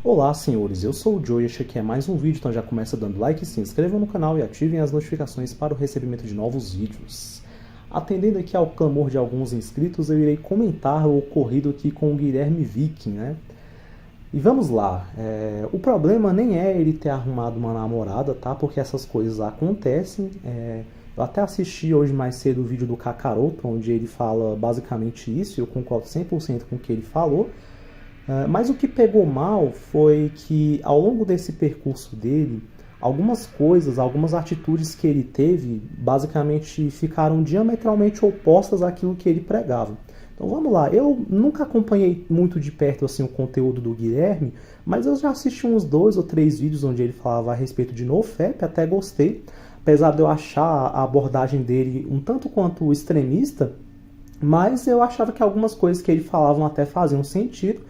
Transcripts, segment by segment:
Olá, senhores, eu sou o Joe e este aqui é mais um vídeo, então já começa dando like, se inscrevam no canal e ativem as notificações para o recebimento de novos vídeos. Atendendo aqui ao clamor de alguns inscritos, eu irei comentar o ocorrido aqui com o Guilherme Viking, né? E vamos lá, o problema nem é ele ter arrumado uma namorada, tá? Porque essas coisas acontecem. Eu até assisti hoje mais cedo o vídeo do Kakaroto, onde ele fala basicamente isso, e eu concordo 100% com o que ele falou. Mas o que pegou mal foi que ao longo desse percurso dele, algumas coisas, algumas atitudes que ele teve, basicamente ficaram diametralmente opostas àquilo que ele pregava. Então vamos lá, eu nunca acompanhei muito de perto assim, o conteúdo do Guilherme, mas eu já assisti uns 2 ou 3 vídeos onde ele falava a respeito de NoFap, até gostei, apesar de eu achar a abordagem dele um tanto quanto extremista, mas eu achava que algumas coisas que ele falava até faziam sentido.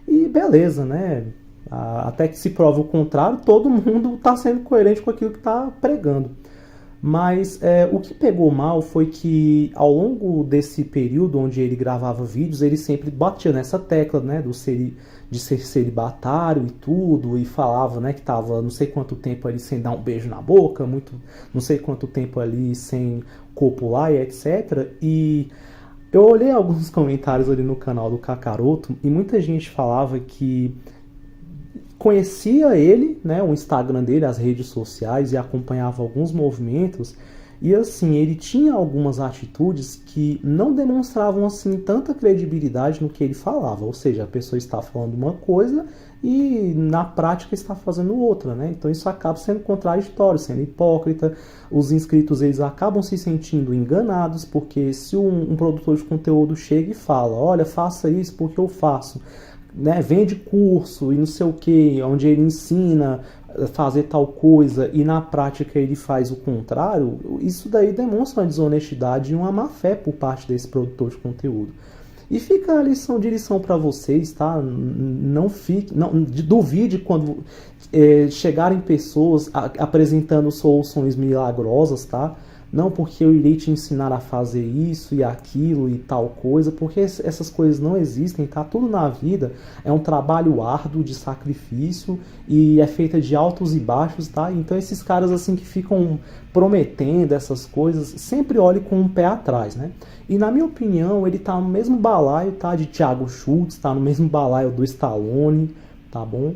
E beleza, né? Até que se prove o contrário, todo mundo está sendo coerente com aquilo que está pregando. Mas o que pegou mal foi que ao longo desse período onde ele gravava vídeos, ele sempre batia nessa tecla, né, de ser celibatário e tudo, e falava, né, que estava não sei quanto tempo ali sem dar um beijo na boca, não sei quanto tempo ali sem copular e etc. E eu olhei alguns comentários ali no canal do Kakaroto e muita gente falava que conhecia ele, né, o Instagram dele, as redes sociais e acompanhava alguns movimentos e assim, ele tinha algumas atitudes que não demonstravam assim tanta credibilidade no que ele falava, ou seja, a pessoa está falando uma coisa e na prática está fazendo outra, né? Então isso acaba sendo contraditório, sendo hipócrita. Os inscritos eles acabam se sentindo enganados porque se um produtor de conteúdo chega e fala, olha, faça isso porque eu faço, né, vende curso e não sei o que, onde ele ensina a fazer tal coisa e na prática ele faz o contrário, isso daí demonstra uma desonestidade e uma má fé por parte desse produtor de conteúdo. E fica a lição de lição para vocês, tá? Não duvide quando chegarem pessoas apresentando soluções milagrosas, tá? Não porque eu irei te ensinar a fazer isso e aquilo e tal coisa, porque essas coisas não existem, tá? Tudo na vida é um trabalho árduo de sacrifício e é feita de altos e baixos, tá? Então esses caras assim que ficam prometendo essas coisas, sempre olhe com um pé atrás, né? E na minha opinião, ele tá no mesmo balaio, tá? De Thiago Schultz, tá no mesmo balaio do Stallone, tá bom?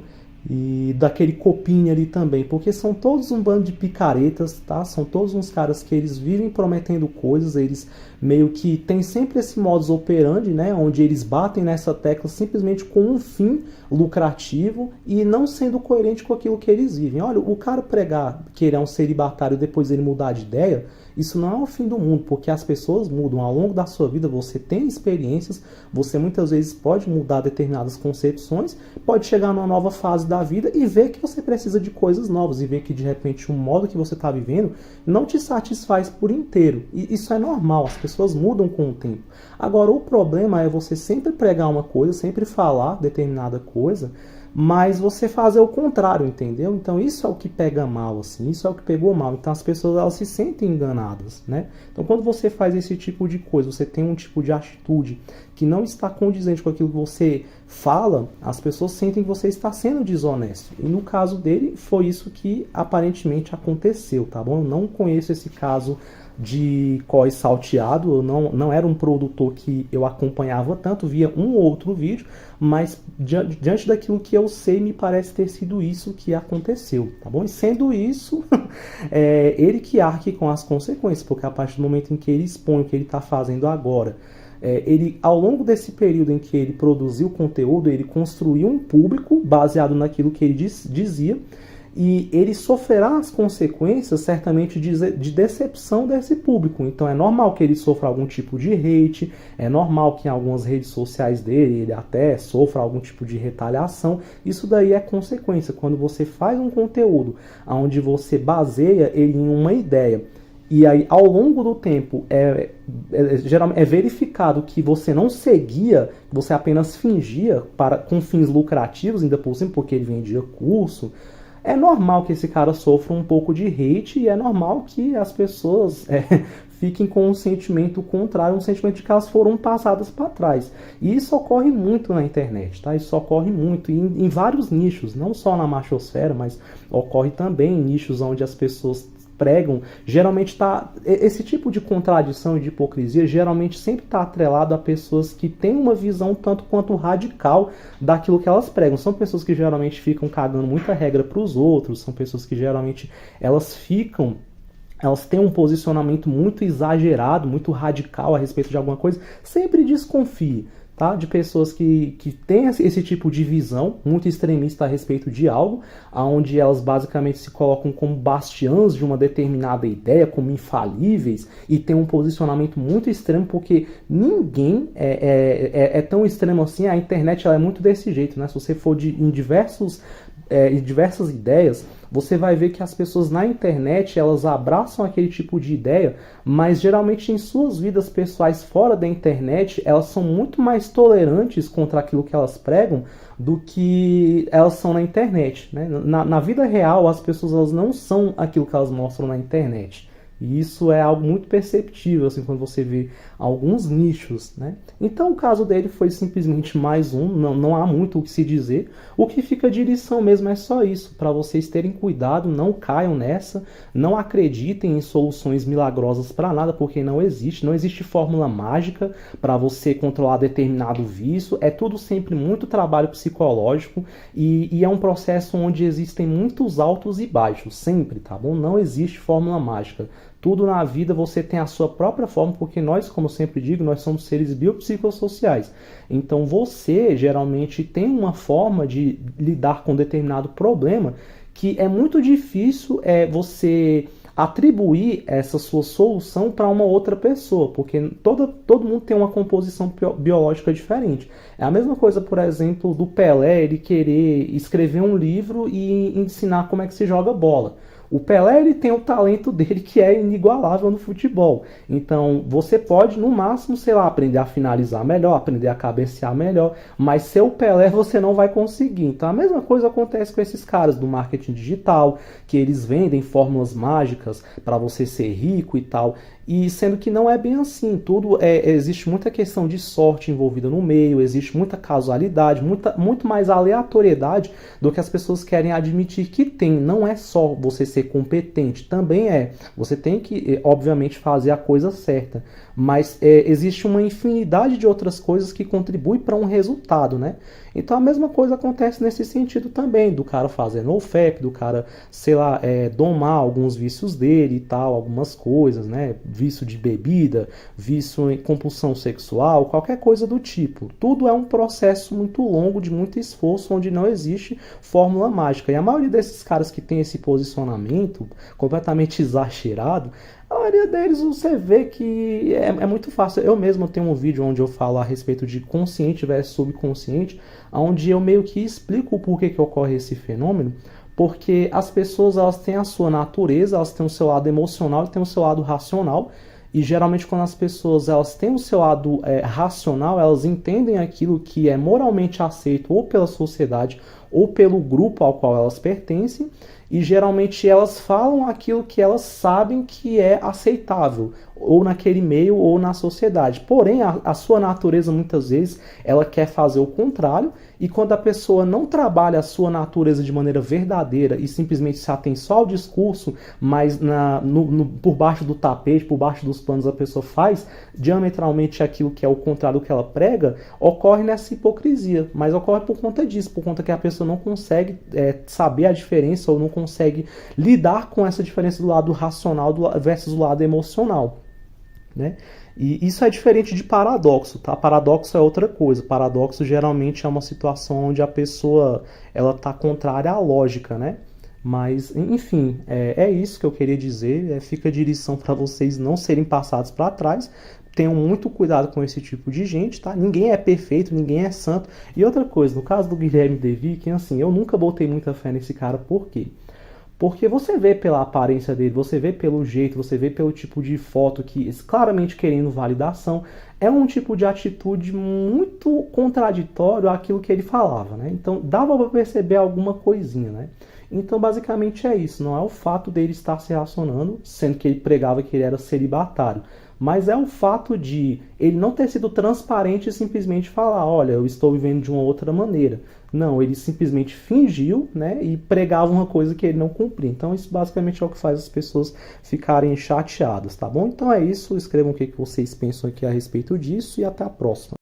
E daquele Copinha ali também, porque são todos um bando de picaretas, tá? São todos uns caras que eles vivem prometendo coisas, eles meio que tem sempre esse modus operandi, né? Onde eles batem nessa tecla simplesmente com um fim lucrativo e não sendo coerente com aquilo que eles vivem. Olha, o cara pregar que ele é um celibatário e depois ele mudar de ideia, isso não é o fim do mundo, porque as pessoas mudam ao longo da sua vida, você tem experiências, você muitas vezes pode mudar determinadas concepções, pode chegar numa nova fase da vida e ver que você precisa de coisas novas, e ver que de repente o modo que você está vivendo não te satisfaz por inteiro. E isso é normal, as pessoas mudam com o tempo. Agora, o problema é você sempre pregar uma coisa, sempre falar determinada coisa, mas você fazer o contrário, entendeu? Então isso é o que pega mal, assim, isso é o que pegou mal. Então as pessoas elas se sentem enganadas, né? Então quando você faz esse tipo de coisa, você tem um tipo de atitude que não está condizente com aquilo que você fala, as pessoas sentem que você está sendo desonesto. E no caso dele, foi isso que aparentemente aconteceu, tá bom? Eu não conheço esse caso de COI salteado, eu não era um produtor que eu acompanhava tanto, via um ou outro vídeo, mas diante daquilo que eu sei, me parece ter sido isso que aconteceu, tá bom? E sendo isso, ele que arque com as consequências, porque a partir do momento em que ele expõe o que ele está fazendo agora, ele, ao longo desse período em que ele produziu conteúdo, ele construiu um público baseado naquilo que ele dizia, e ele sofrerá as consequências certamente de decepção desse público. Então é normal que ele sofra algum tipo de hate, é normal que em algumas redes sociais dele ele até sofra algum tipo de retaliação. Isso daí é consequência. Quando você faz um conteúdo onde você baseia ele em uma ideia e aí ao longo do tempo geralmente é verificado que você não seguia, você apenas fingia com fins lucrativos, ainda por cima porque ele vendia curso, é normal que esse cara sofra um pouco de hate e é normal que as pessoas fiquem com um sentimento contrário, um sentimento de que elas foram passadas para trás. E isso ocorre muito na internet, tá? Isso ocorre muito em vários nichos, não só na machosfera, mas ocorre também em nichos onde as pessoas pregam, geralmente esse tipo de contradição e de hipocrisia geralmente sempre está atrelado a pessoas que têm uma visão tanto quanto radical daquilo que elas pregam. São pessoas que geralmente ficam cagando muita regra para os outros, são pessoas que geralmente elas têm um posicionamento muito exagerado, muito radical a respeito de alguma coisa. Sempre desconfie, tá? De pessoas que têm esse tipo de visão muito extremista a respeito de algo, onde elas basicamente se colocam como bastiãs de uma determinada ideia, como infalíveis, e têm um posicionamento muito extremo, porque ninguém é tão extremo assim. A internet ela é muito desse jeito, né? Se você for em diversas ideias, você vai ver que as pessoas na internet elas abraçam aquele tipo de ideia, mas geralmente em suas vidas pessoais fora da internet elas são muito mais tolerantes contra aquilo que elas pregam do que elas são na internet, né? Na vida real as pessoas elas não são aquilo que elas mostram na internet. E isso é algo muito perceptível, assim, quando você vê alguns nichos, né? Então o caso dele foi simplesmente mais um, não há muito o que se dizer. O que fica de lição mesmo é só isso, para vocês terem cuidado, não caiam nessa, não acreditem em soluções milagrosas para nada, porque não existe fórmula mágica para você controlar determinado vício, é tudo sempre muito trabalho psicológico e é um processo onde existem muitos altos e baixos, sempre, tá bom? Não existe fórmula mágica. Tudo na vida você tem a sua própria forma, porque nós, como sempre digo, nós somos seres biopsicossociais. Então você geralmente tem uma forma de lidar com determinado problema que é muito difícil você atribuir essa sua solução para uma outra pessoa, porque todo mundo tem uma composição biológica diferente. É a mesma coisa, por exemplo, do Pelé, ele querer escrever um livro e ensinar como é que se joga bola. O Pelé ele tem o talento dele que é inigualável no futebol. Então você pode, no máximo, sei lá, aprender a finalizar melhor, aprender a cabecear melhor, mas ser o Pelé você não vai conseguir. Então a mesma coisa acontece com esses caras do marketing digital, que eles vendem fórmulas mágicas para você ser rico e tal. E sendo que não é bem assim, existe muita questão de sorte envolvida no meio, existe muita casualidade, muito mais aleatoriedade do que as pessoas querem admitir que tem. Não é só você ser competente, também você tem que, obviamente, fazer a coisa certa, mas existe uma infinidade de outras coisas que contribuem para um resultado, né? Então a mesma coisa acontece nesse sentido também, do cara fazer NoFap, do cara, sei lá, domar alguns vícios dele e tal, algumas coisas, né? Vício de bebida, vício em compulsão sexual, qualquer coisa do tipo. Tudo é um processo muito longo, de muito esforço, onde não existe fórmula mágica. E a maioria desses caras que tem esse posicionamento completamente exagerado, a maioria deles você vê que é muito fácil. Eu mesmo tenho um vídeo onde eu falo a respeito de consciente versus subconsciente, onde eu meio que explico o porquê que ocorre esse fenômeno, porque as pessoas elas têm a sua natureza, elas têm o seu lado emocional e têm o seu lado racional, e geralmente quando as pessoas elas têm o seu lado racional, elas entendem aquilo que é moralmente aceito ou pela sociedade ou pelo grupo ao qual elas pertencem, e geralmente elas falam aquilo que elas sabem que é aceitável, ou naquele meio ou na sociedade. Porém, a sua natureza muitas vezes ela quer fazer o contrário, e quando a pessoa não trabalha a sua natureza de maneira verdadeira e simplesmente se atém só ao discurso, mas por baixo do tapete, por baixo dos panos a pessoa faz diametralmente aquilo que é o contrário do que ela prega, ocorre nessa hipocrisia. Mas ocorre por conta disso, por conta que a pessoa não consegue saber a diferença ou não consegue lidar com essa diferença do lado racional versus o lado emocional, né? E isso é diferente de paradoxo, tá? Paradoxo é outra coisa. Paradoxo geralmente é uma situação onde a pessoa ela tá contrária à lógica, né? Mas, enfim, é isso que eu queria dizer. Fica de lição para vocês não serem passados para trás. Tenham muito cuidado com esse tipo de gente, tá? Ninguém é perfeito, ninguém é santo. E outra coisa, no caso do Guilherme Devic, assim, eu nunca botei muita fé nesse cara, por quê? Porque você vê pela aparência dele, você vê pelo jeito, você vê pelo tipo de foto que, claramente querendo validação, é um tipo de atitude muito contraditório àquilo que ele falava, né? Então dava para perceber alguma coisinha, né? Então, basicamente é isso. Não é o fato dele estar se relacionando, sendo que ele pregava que ele era celibatário, mas é o fato de ele não ter sido transparente e simplesmente falar, olha, eu estou vivendo de uma outra maneira. Não, ele simplesmente fingiu, né, e pregava uma coisa que ele não cumpria. Então isso basicamente é o que faz as pessoas ficarem chateadas, tá bom? Então é isso, escrevam o que vocês pensam aqui a respeito disso e até a próxima.